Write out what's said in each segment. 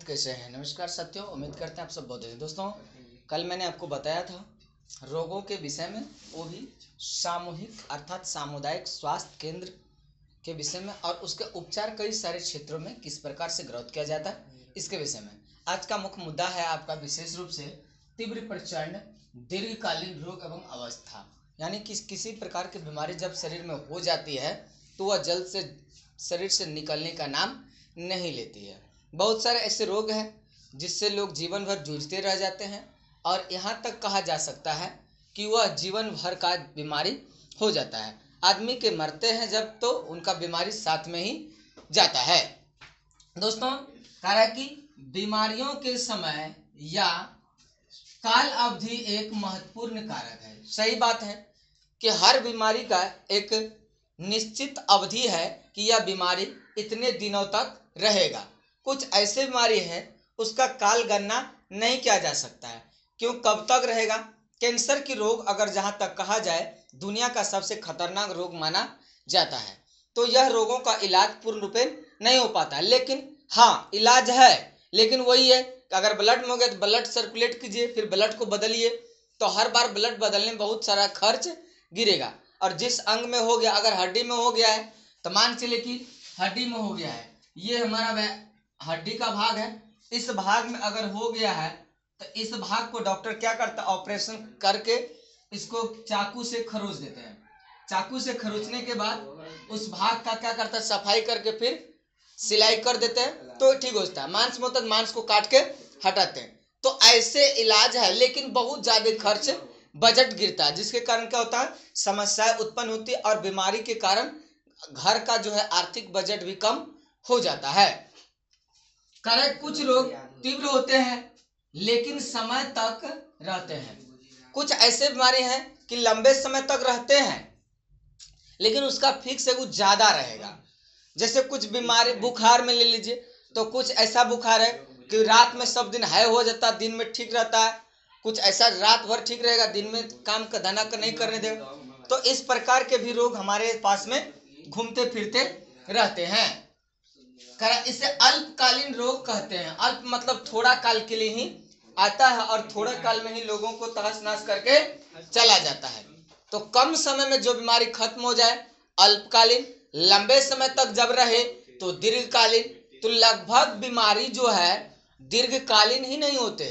कैसे हैं? नमस्कार साथियों, उम्मीद करते हैं आप सब बहुत अच्छे। दोस्तों, कल मैंने आपको बताया था रोगों के विषय में, वो भी सामूहिक अर्थात सामुदायिक स्वास्थ्य केंद्र के विषय में, और उसके उपचार कई सारे क्षेत्रों में किस प्रकार से ग्रोथ किया जाता है, इसके विषय में आज का मुख्य मुद्दा है आपका विशेष रूप से तीव्र प्रचंड दीर्घकालीन रोग एवं अवस्था। यानी कि किसी प्रकार की बीमारी जब शरीर में हो जाती है तो वह जल्द से शरीर से निकलने का नाम नहीं लेती है। बहुत सारे ऐसे रोग हैं जिससे लोग जीवन भर जूझते रह जाते हैं, और यहाँ तक कहा जा सकता है कि वह जीवन भर का बीमारी हो जाता है। आदमी के मरते हैं जब, तो उनका बीमारी साथ में ही जाता है। दोस्तों, कह रहा है कि बीमारियों के समय या काल अवधि एक महत्वपूर्ण कारक है। सही बात है कि हर बीमारी का एक निश्चित अवधि है कि यह बीमारी इतने दिनों तक रहेगा। कुछ ऐसे बीमारी है उसका काल गणना नहीं किया जा सकता है, क्यों, कब तक रहेगा। कैंसर की रोग अगर जहाँ तक कहा जाए दुनिया का सबसे खतरनाक रोग माना जाता है, तो यह रोगों का इलाज पूर्ण रूपे नहीं हो पाता है। लेकिन हाँ, इलाज है, लेकिन वही है कि अगर ब्लड में हो गया तो ब्लड सर्कुलेट कीजिए, फिर ब्लड को बदलिए, तो हर बार ब्लड बदलने में बहुत सारा खर्च गिरेगा। और जिस अंग में हो गया, अगर हड्डी में हो गया है तो मान चलिए कि हड्डी में हो गया है, ये हमारा हड्डी का भाग है, इस भाग में अगर हो गया है तो इस भाग को डॉक्टर क्या करता है, ऑपरेशन करके इसको चाकू से खरोच देते हैं। चाकू से खरोचने के बाद उस भाग का क्या करता है, सफाई करके फिर सिलाई कर देते हैं, तो ठीक होता है। मांस में होता है, मांस को काट के हटाते हैं। तो ऐसे इलाज है, लेकिन बहुत ज्यादा खर्च बजट गिरता है, जिसके कारण क्या होता है, समस्याएं उत्पन्न होती है, और बीमारी के कारण घर का जो है आर्थिक बजट भी कम हो जाता है। कारण कुछ रोग तीव्र होते हैं लेकिन समय तक रहते हैं। कुछ ऐसे बीमारी हैं कि लंबे समय तक रहते हैं लेकिन उसका फिक्स है, वो ज्यादा रहेगा। जैसे कुछ बीमारी, बुखार में ले लीजिए, तो कुछ ऐसा बुखार है कि रात में सब दिन हाई हो जाता है, दिन में ठीक रहता है। कुछ ऐसा रात भर ठीक रहेगा, दिन में काम का धना का नहीं करने देगा। तो इस प्रकार के भी रोग हमारे पास में घूमते फिरते रहते हैं। इसे अल्पकालीन रोग कहते हैं। अल्प मतलब थोड़ा काल के लिए ही आता है और थोड़ा काल में ही लोगों को तहस नहस करके चला जाता है। तो कम समय में जो बीमारी खत्म हो जाए अल्पकालीन, लंबे समय तक जब रहे तो दीर्घकालीन। तो लगभग बीमारी जो है दीर्घकालीन ही नहीं होते,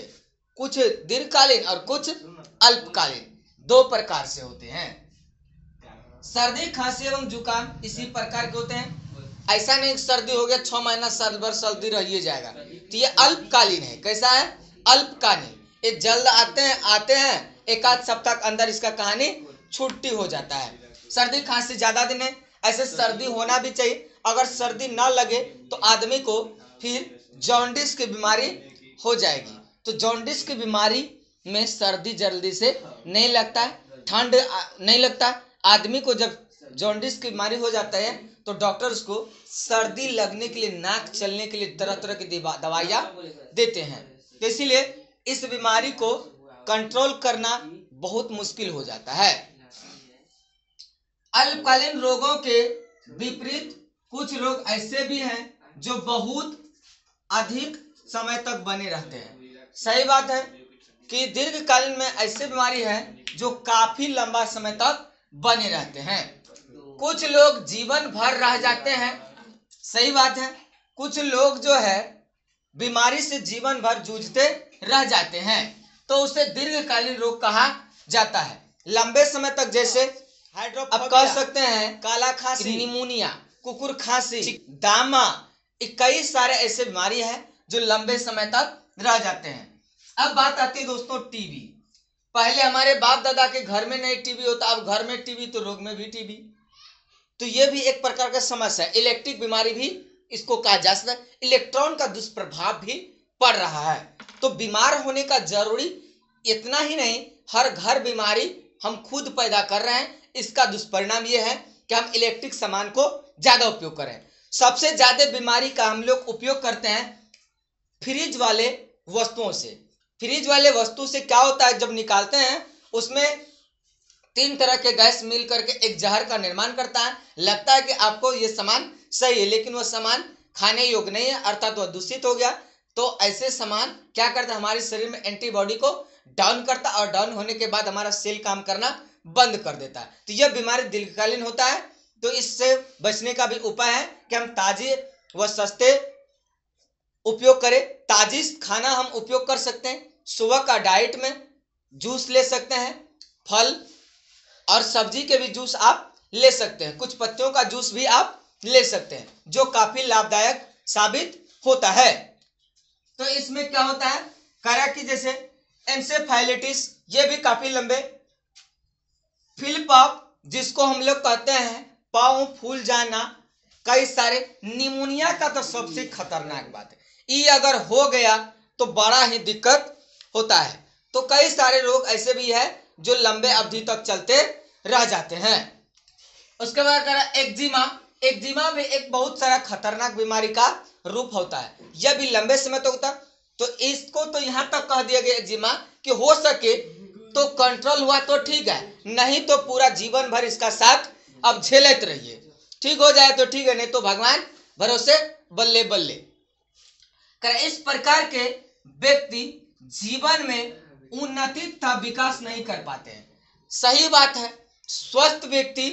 कुछ दीर्घकालीन और कुछ अल्पकालीन, दो प्रकार से होते हैं। सर्दी, खांसी एवं जुकाम इसी प्रकार के होते हैं। ऐसा नहीं सर्दी हो गया 6 महीना साल भर सर्दी रहिए जाएगा, तो ये अल्पकालीन है। कैसा है, अल्पकालीन। ये जल्द आते हैं एक आध सप्ताह के अंदर इसका कहानी छुट्टी हो जाता है। सर्दी खांसी ज्यादा दिन है, ऐसे सर्दी होना भी चाहिए। अगर सर्दी ना लगे तो आदमी को फिर जॉन्डिस की बीमारी हो जाएगी। तो जॉन्डिस की बीमारी में सर्दी जल्दी से नहीं लगता है, ठंड नहीं लगता। आदमी को जब जॉन्डिस की बीमारी हो जाता है तो डॉक्टर उसको सर्दी लगने के लिए, नाक चलने के लिए तरह तरह की दवाइयाँ देते हैं। तो इसीलिए इस बीमारी को कंट्रोल करना बहुत मुश्किल हो जाता है। अल्पकालीन रोगों के विपरीत कुछ रोग ऐसे भी हैं जो बहुत अधिक समय तक बने रहते हैं। सही बात है कि दीर्घकालीन में ऐसे बीमारी है जो काफी लंबा समय तक बने रहते हैं। कुछ लोग जीवन भर रह जाते हैं। सही बात है, कुछ लोग जो है बीमारी से जीवन भर जूझते रह जाते हैं, तो उसे दीर्घकालीन रोग कहा जाता है। लंबे समय तक, जैसे अब कह सकते हैं काला खांसी, निमोनिया, कुकुर खांसी, दामा, कई सारे ऐसे बीमारी है जो लंबे समय तक रह जाते हैं। अब बात आती है दोस्तों टीबी। पहले हमारे बाप दादा के घर में नहीं टीबी होता, अब घर में टीबी तो रोग में भी टीबी। तो ये भी एक प्रकार का समस्या है। इलेक्ट्रिक बीमारी भी इसको कहा जा सकता है। इलेक्ट्रॉन का दुष्प्रभाव भी पड़ रहा है। तो बीमार होने का जरूरी इतना ही नहीं, हर घर बीमारी हम खुद पैदा कर रहे हैं। इसका दुष्परिणाम ये है कि हम इलेक्ट्रिक सामान को ज्यादा उपयोग करें। सबसे ज्यादा बीमारी का हम लोग उपयोग करते हैं फ्रिज वाले वस्तुओं से। फ्रिज वाले वस्तु से क्या होता है, जब निकालते हैं उसमें 3 तरह के गैस मिल करके एक जहर का निर्माण करता है। लगता है कि आपको ये सामान सही है, लेकिन वह सामान खाने योग्य नहीं है, अर्थात वह दूषित हो गया। तो ऐसे सामान क्या करता है, हमारे शरीर में एंटीबॉडी को डाउन करता है और डाउन होने के बाद हमारा सेल काम करना बंद कर देता है। तो यह बीमारी दीर्घकालीन होता है। तो इससे बचने का भी उपाय है कि हम ताजे व सस्ते उपयोग करें। ताजी खाना हम उपयोग कर सकते हैं। सुबह का डाइट में जूस ले सकते हैं, फल और सब्जी के भी जूस आप ले सकते हैं, कुछ पत्तियों का जूस भी आप ले सकते हैं, जो काफी लाभदायक साबित होता है। तो इसमें क्या होता है, करा कि जैसे एंसेफेलाइटिस, ये भी काफी लंबे, फिलपॉप जिसको हम लोग कहते हैं पाँव फूल जाना, कई सारे, निमोनिया का तो सबसे खतरनाक बात है, ये अगर हो गया तो बड़ा ही दिक्कत होता है। तो कई सारे रोग ऐसे भी है जो लंबे अवधि तक चलते रह जाते हैं। उसके बाद करा एक्जिमा। एक्जिमा भी एक बहुत सारा खतरनाक बीमारी का रूप होता है, यह भी लंबे समय तक होता है। तो इसको तो यहाँ तक कह दिया गया एक्जिमा कि हो सके तो कंट्रोल हुआ तो ठीक है, नहीं तो पूरा जीवन भर इसका साथ अब झेलते रहिए। ठीक हो जाए तो ठीक है, नहीं तो भगवान भरोसे बल्ले बल्ले। इस प्रकार के व्यक्ति जीवन में उन्नति तथा विकास नहीं कर पाते हैं। सही बात है, स्वस्थ व्यक्ति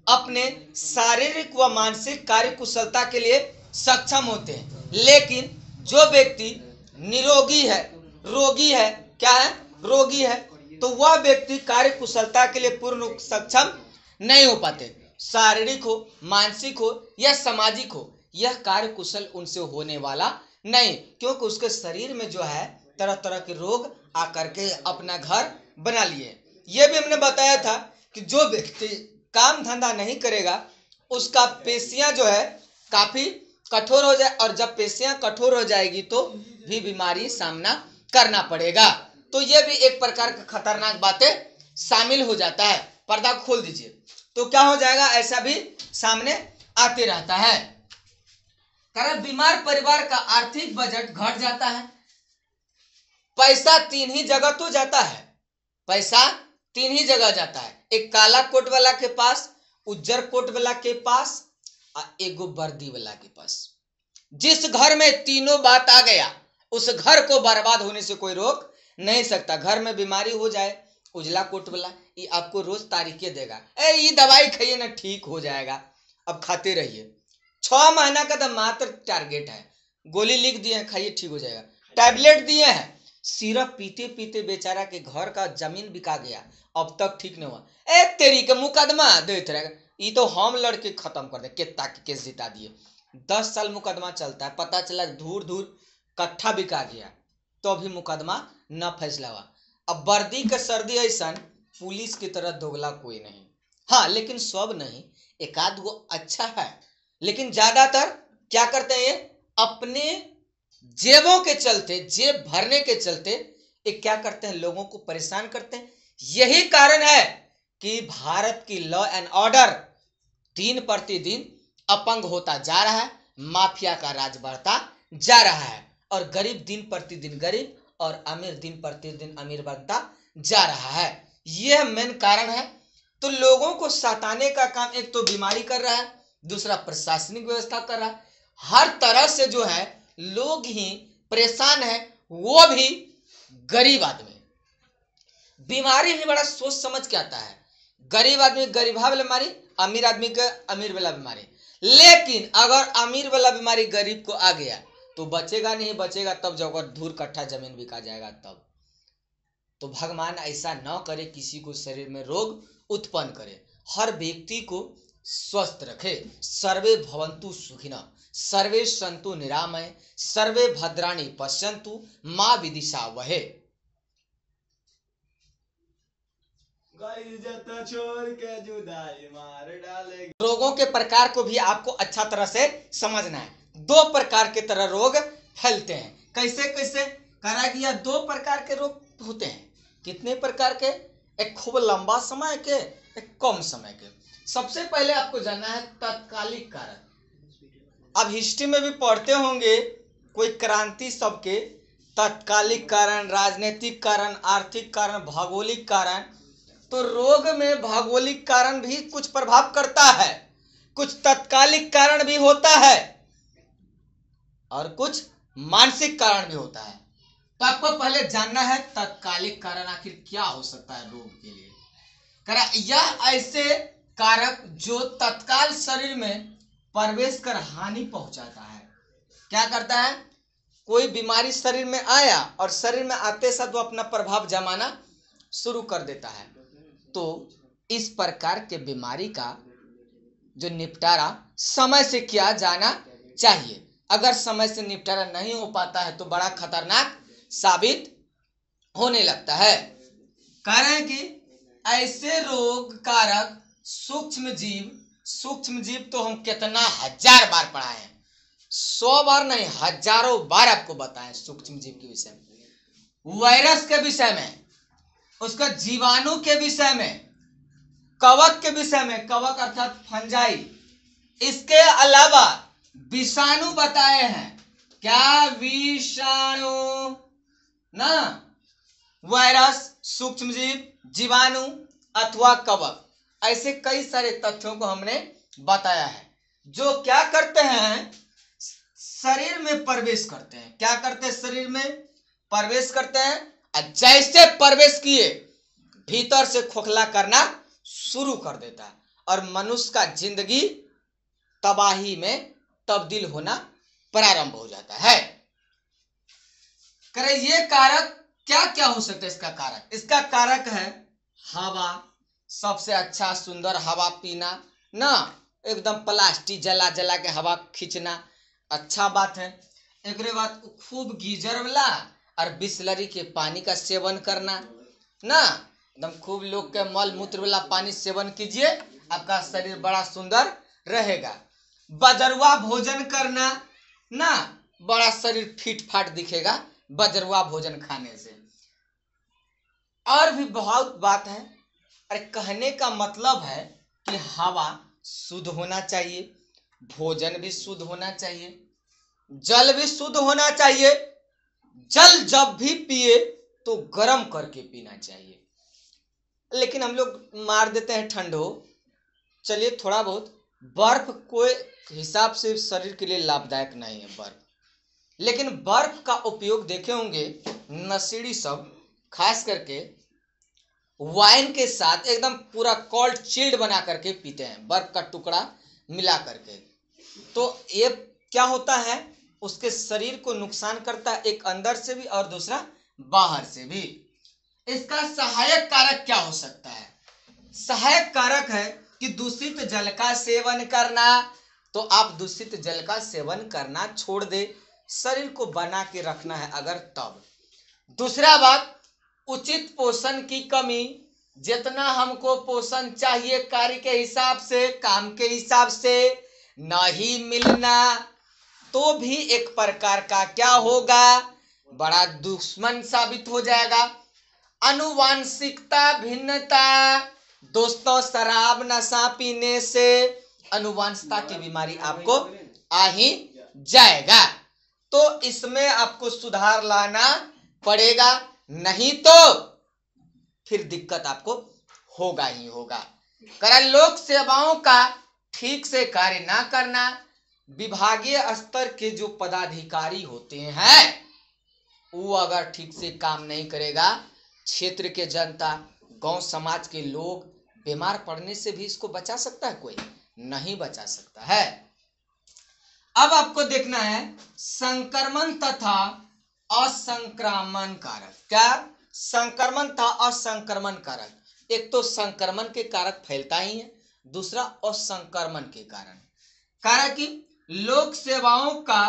अपने शारीरिक व मानसिक कार्य कुशलता के लिए सक्षम होते हैं, लेकिन जो व्यक्ति निरोगी है, रोगी है, क्या है, रोगी है, तो वह व्यक्ति कार्य कुशलता के लिए पूर्ण सक्षम नहीं हो पाते। शारीरिक हो, मानसिक हो या सामाजिक हो, यह कार्य कुशल उनसे होने वाला नहीं, क्योंकि उसके शरीर में जो है तरह तरह के रोग आकर के अपना घर बना लिए। यह भी हमने बताया था कि जो व्यक्ति काम धंधा नहीं करेगा उसका पेशियां जो है काफी कठोर हो जाए, और जब पेशियां कठोर हो जाएगी तो भी बीमारी सामना करना पड़ेगा। तो यह भी एक प्रकार का खतरनाक बातें शामिल हो जाता है। पर्दा खोल दीजिए तो क्या हो जाएगा, ऐसा भी सामने आते रहता है। कारण बीमार परिवार का आर्थिक बजट घट जाता है। पैसा तीन ही जगह तो जाता है, पैसा तीन ही जगह जाता है, एक काला कोट वाला के पास, उज्जर कोट वाला के पास और एगो वर्दी वाला के पास। जिस घर में तीनों बात आ गया उस घर को बर्बाद होने से कोई रोक नहीं सकता। घर में बीमारी हो जाए, उजला कोट वाला ये आपको रोज तारीखें देगा, ये दवाई खाइए ना ठीक हो जाएगा, अब खाते रहिए। 6 महीना का तो मात्र टारगेट है, गोली लिख दिए हैं खाइए ठीक हो जाएगा, टैबलेट दिए हैं, सिरप पीते पीते बेचारा के घर का जमीन बिका गया, अब तक ठीक नहीं हुआ, तेरी के मुकदमा देते रहेगा, ये तो हम लड़के खत्म कर दे, कितना के केस जिता दिए। 10 साल मुकदमा चलता है, पता चला दूर दूर कट्ठा बिका गया, तो अभी मुकदमा न फैसला हुआ। अब वर्दी के सर्दी ऐसा पुलिस की तरह दोगला कोई नहीं, हाँ लेकिन सब नहीं, एक आध वो अच्छा है, लेकिन ज्यादातर क्या करते हैं, ये अपने जेबों के चलते, जेब भरने के चलते ये क्या करते हैं, लोगों को परेशान करते हैं। यही कारण है कि भारत की लॉ एंड ऑर्डर दिन प्रतिदिन अपंग होता जा रहा है, माफिया का राज बढ़ता जा रहा है, और गरीब दिन प्रतिदिन गरीब और अमीर दिन प्रतिदिन अमीर बनता जा रहा है। यह मेन कारण है। तो लोगों को सताने का काम एक तो बीमारी कर रहा है, दूसरा प्रशासनिक व्यवस्था कर रहा है, हर तरह से जो है लोग ही परेशान है, वो भी गरीब आदमी। बीमारी भी बड़ा सोच समझ के आता है, गरीब आदमी गरीबा वाला बीमारी, अमीर आदमी का अमीर वाला बीमारी। लेकिन अगर अमीर वाला बीमारी गरीब को आ गया तो बचेगा नहीं, बचेगा तब जब अगर धूर कट्ठा जमीन बिका जाएगा तब। तो भगवान ऐसा न करे, किसी को शरीर में रोग उत्पन्न करे, हर व्यक्ति को स्वस्थ रखे। सर्वे भवन्तु सुखिनः, सर्वे सन्तु निरामय, सर्वे भद्राणि पश्यन्तु माँ विदिशावहे। छोड़ के जुदाई मार डाले। रोगों के प्रकार को भी आपको अच्छा तरह से समझना है। 2 प्रकार के तरह रोग फैलते हैं। कैसे कैसे करा गया, 2 प्रकार के रोग होते हैं। कितने प्रकार के, एक खूब लंबा समय के, एक कम समय के। सबसे पहले आपको जानना है तत्कालिक कारण। अब हिस्ट्री में भी पढ़ते होंगे कोई क्रांति सबके तत्कालिक कारण, राजनीतिक कारण, आर्थिक कारण, भौगोलिक कारण। तो रोग में भौगोलिक कारण भी कुछ प्रभाव करता है, कुछ तत्कालिक कारण भी होता है और कुछ मानसिक कारण भी होता है। तो आपको पहले जानना है तत्कालिक कारण आखिर क्या हो सकता है रोग के लिए। यह ऐसे कारक जो तत्काल शरीर में प्रवेश कर हानि पहुंचाता है। क्या करता है, कोई बीमारी शरीर में आया और शरीर में आते साथ वो अपना प्रभाव जमाना शुरू कर देता है। तो इस प्रकार के बीमारी का जो निपटारा समय से किया जाना चाहिए। अगर समय से निपटारा नहीं हो पाता है तो बड़ा खतरनाक साबित होने लगता है। कारण कि ऐसे रोग कारक सूक्ष्म जीव तो हम कितना हजार बार पढ़ाए हैं, 100 बार नहीं हजारों बार आपको बताएं। सूक्ष्म जीव के विषय में, वायरस के विषय में, उसका जीवाणु के विषय में, कवक के विषय में, कवक अर्थात फंजाई, इसके अलावा विषाणु बताए हैं। क्या विषाणु ना, वायरस, सूक्ष्म जीव, जीवाणु अथवा कवक, ऐसे कई सारे तथ्यों को हमने बताया है जो क्या करते हैं, शरीर में प्रवेश करते हैं। क्या करते हैं, शरीर में प्रवेश करते हैं और जैसे प्रवेश किए भीतर से खोखला करना शुरू कर देता है और मनुष्य का जिंदगी तबाही में तब्दील होना प्रारंभ हो जाता है। करे ये कारक क्या क्या हो सकता है इसका कारक? इसका कारक है हवा, सबसे अच्छा सुंदर हवा पीना ना, एकदम प्लास्टिक जला जला के हवा खींचना अच्छा बात है। एक बात खूब गीजर वाला और बिस्लरी के पानी का सेवन करना ना, एकदम खूब लोग के मल मूत्र वाला पानी सेवन कीजिए, आपका शरीर बड़ा सुंदर रहेगा। बजरुआ भोजन करना ना, बड़ा शरीर फिट फाट दिखेगा बजरुआ भोजन खाने से। और भी बहुत बात है। अरे कहने का मतलब है कि हवा शुद्ध होना चाहिए, भोजन भी शुद्ध होना चाहिए, जल भी शुद्ध होना चाहिए। जल जब भी पिए तो गर्म करके पीना चाहिए, लेकिन हम लोग मार देते हैं ठंडो। चलिए थोड़ा बहुत बर्फ कोई हिसाब से शरीर के लिए लाभदायक नहीं है बर्फ, लेकिन बर्फ का उपयोग देखे होंगे नशेड़ी सब खास करके वाइन के साथ एकदम पूरा कोल्ड चिल्ड बना करके पीते हैं, बर्फ का टुकड़ा मिला करके। तो ये क्या होता है, उसके शरीर को नुकसान करता है, एक अंदर से भी और दूसरा बाहर से भी। इसका सहायक कारक क्या हो सकता है? सहायक कारक है कि दूषित जल का सेवन करना। तो आप दूषित जल का सेवन करना छोड़ दे, शरीर को बना के रखना है अगर तब। दूसरा बात, उचित पोषण की कमी, जितना हमको पोषण चाहिए कार्य के हिसाब से, काम के हिसाब से नहीं मिलना तो भी एक प्रकार का क्या होगा, बड़ा दुश्मन साबित हो जाएगा। अनुवांशिकता भिन्नता, दोस्तों शराब नशा पीने से अनुवांशिकता की बीमारी आपको आ ही जाएगा। तो इसमें आपको सुधार लाना पड़ेगा, नहीं तो फिर दिक्कत आपको होगा ही होगा। कारण लोक सेवाओं का ठीक से कार्य ना करना, विभागीय स्तर के जो पदाधिकारी होते हैं वो अगर ठीक से काम नहीं करेगा, क्षेत्र के जनता, गांव समाज के लोग बीमार पड़ने से भी इसको बचा सकता है? कोई नहीं बचा सकता है। अब आपको देखना है संक्रमण तथा असंक्रामण कारक। क्या? संक्रमण था असंक्रमण कारक। एक तो संक्रमण के कारक फैलता ही है, दूसरा असंक्रमण के कारण कि लोक सेवाओं का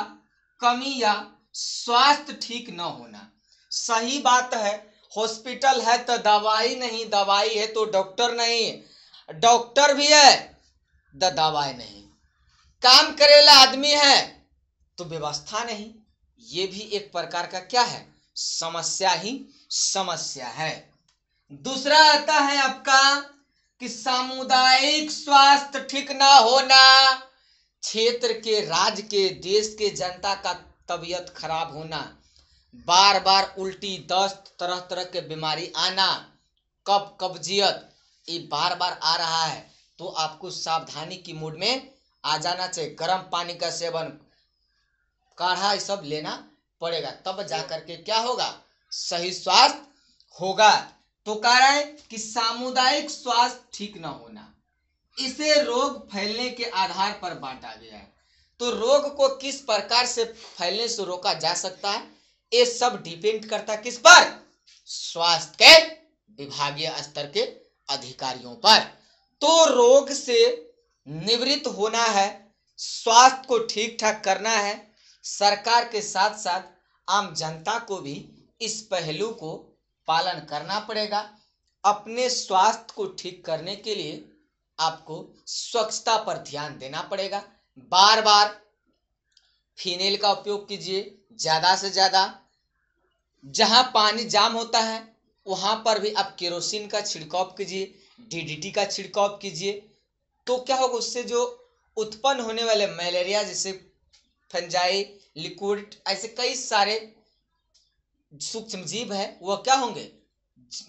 कमी या स्वास्थ्य ठीक न होना। सही बात है, हॉस्पिटल है तो दवाई नहीं, दवाई है तो डॉक्टर नहीं, डॉक्टर भी है तो दवाई नहीं, काम करेला आदमी है तो व्यवस्था नहीं। ये भी एक प्रकार का क्या है, समस्या ही समस्या है। दूसरा आता है आपका कि सामुदायिक स्वास्थ्य ठीक ना होना, क्षेत्र के, राज्य के, देश के जनता का तबीयत खराब होना, बार बार उल्टी, दस्त, तरह तरह के बीमारी आना, कब्जियत, ये बार बार आ रहा है तो आपको सावधानी की मूड में आ जाना चाहिए। गर्म पानी का सेवन, काढ़ा ये सब लेना पड़ेगा, तब जाकर के क्या होगा, सही स्वास्थ्य होगा। तो कह रहा है कि सामुदायिक स्वास्थ्य ठीक न होना, इसे रोग फैलने के आधार पर बांटा गया है। तो रोग को किस प्रकार से फैलने से रोका जा सकता है, ये सब डिपेंड करता है किस पर, स्वास्थ्य के विभागीय स्तर के अधिकारियों पर। तो रोग से निवृत्त होना है, स्वास्थ्य को ठीक ठाक करना है, सरकार के साथ साथ आम जनता को भी इस पहलू को पालन करना पड़ेगा। अपने स्वास्थ्य को ठीक करने के लिए आपको स्वच्छता पर ध्यान देना पड़ेगा। बार बार फिनेल का उपयोग कीजिए, ज्यादा से ज्यादा। जहां पानी जाम होता है वहां पर भी आप केरोसिन का छिड़काव कीजिए, डीडीटी का छिड़काव कीजिए। तो क्या होगा, उससे जो उत्पन्न होने वाले मलेरिया जैसे फंजाई, लिक्विड, ऐसे कई सारे सूक्ष्म जीव है वह क्या होंगे,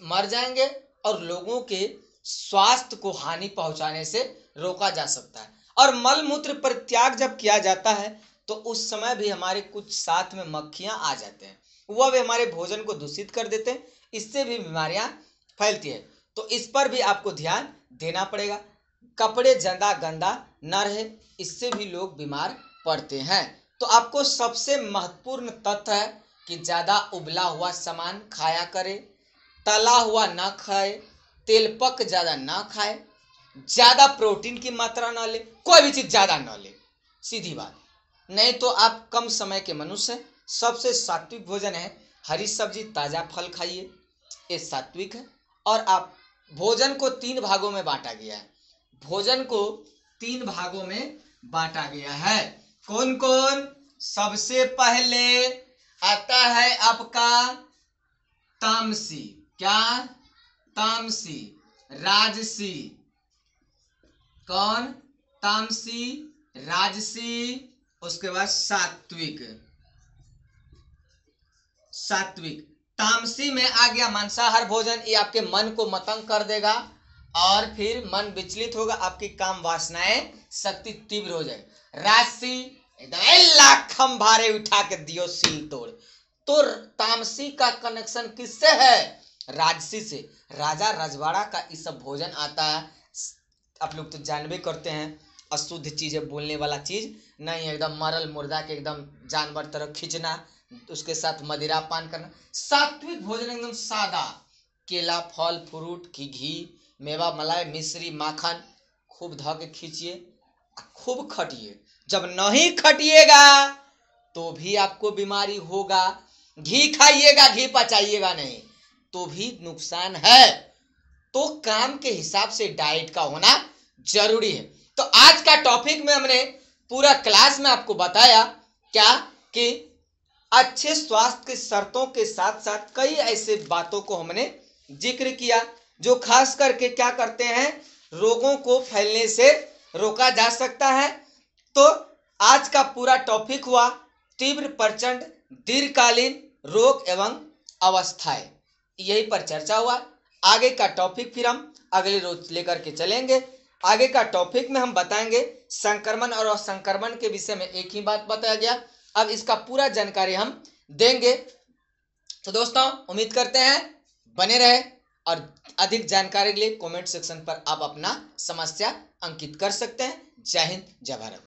मर जाएंगे और लोगों के स्वास्थ्य को हानि पहुंचाने से रोका जा सकता है। और मल मूत्र परित्याग जब किया जाता है तो उस समय भी हमारे कुछ साथ में मक्खियां आ जाते हैं, वह भी हमारे भोजन को दूषित कर देते हैं, इससे भी बीमारियां फैलती है। तो इस पर भी आपको ध्यान देना पड़ेगा। कपड़े ज्यादा गंदा न रहे, इससे भी लोग बीमार पड़ते हैं। तो आपको सबसे महत्वपूर्ण तथ्य है कि ज्यादा उबला हुआ सामान खाया करे, तला हुआ ना खाए, तेल पक ज्यादा ना खाए, ज्यादा प्रोटीन की मात्रा ना ले, कोई भी चीज ज्यादा ना ले, सीधी बात। नहीं तो आप कम समय के मनुष्य हैं। सबसे सात्विक भोजन है हरी सब्जी, ताजा फल खाइए, ये सात्विक है। और आप भोजन को 3 भागों में बांटा गया है, भोजन को 3 भागों में बांटा गया है। कौन कौन, सबसे पहले आता है आपका तामसी, क्या, तामसी, राजसी, कौन, तामसी, राजसी, उसके बाद सात्विक। सात्विक तामसी में आ गया मांसाहार भोजन, ये आपके मन को मतंग कर देगा और फिर मन विचलित होगा, आपकी काम वासनाएं शक्ति तीव्र हो जाए। राजसी एकदम लाखम भारे उठा के दियो सील तोड़। तो तामसी का कनेक्शन किससे है, राजसी से। राजा रजवाड़ा का ये सब भोजन आता है, आप लोग तो जानबे करते हैं, अशुद्ध चीजें बोलने वाला चीज नहीं, एकदम मरल मुर्दा के एकदम जानवर तरह खींचना, उसके साथ मदिरा पान करना। सात्विक भोजन एकदम सादा, केला, फल फ्रूट की घी, मेवा, मलाई, मिश्री, माखन खूब ध के खींचिए, खूब खटिए। जब नहीं खटिएगा तो भी आपको बीमारी होगा। घी खाइएगा, घी पचाइएगा नहीं तो भी नुकसान है। तो काम के हिसाब से डाइट का होना जरूरी है। तो आज का टॉपिक में हमने पूरा क्लास में आपको बताया क्या कि अच्छे स्वास्थ्य की शर्तों के साथ साथ कई ऐसे बातों को हमने जिक्र किया जो खास करके क्या करते हैं, रोगों को फैलने से रोका जा सकता है। तो आज का पूरा टॉपिक हुआ तीव्र, प्रचंड, दीर्घकालीन रोग एवं अवस्थाएं, यही पर चर्चा हुआ। आगे का टॉपिक फिर हम अगले रोज लेकर के चलेंगे। आगे का टॉपिक में हम बताएंगे संक्रमण और असंक्रमण के विषय में, एक ही बात बताया गया, अब इसका पूरा जानकारी हम देंगे। तो दोस्तों उम्मीद करते हैं बने रहे और अधिक जानकारी के लिए कमेंट सेक्शन पर आप अपना समस्या अंकित कर सकते हैं। जय हिंद, जय भारत।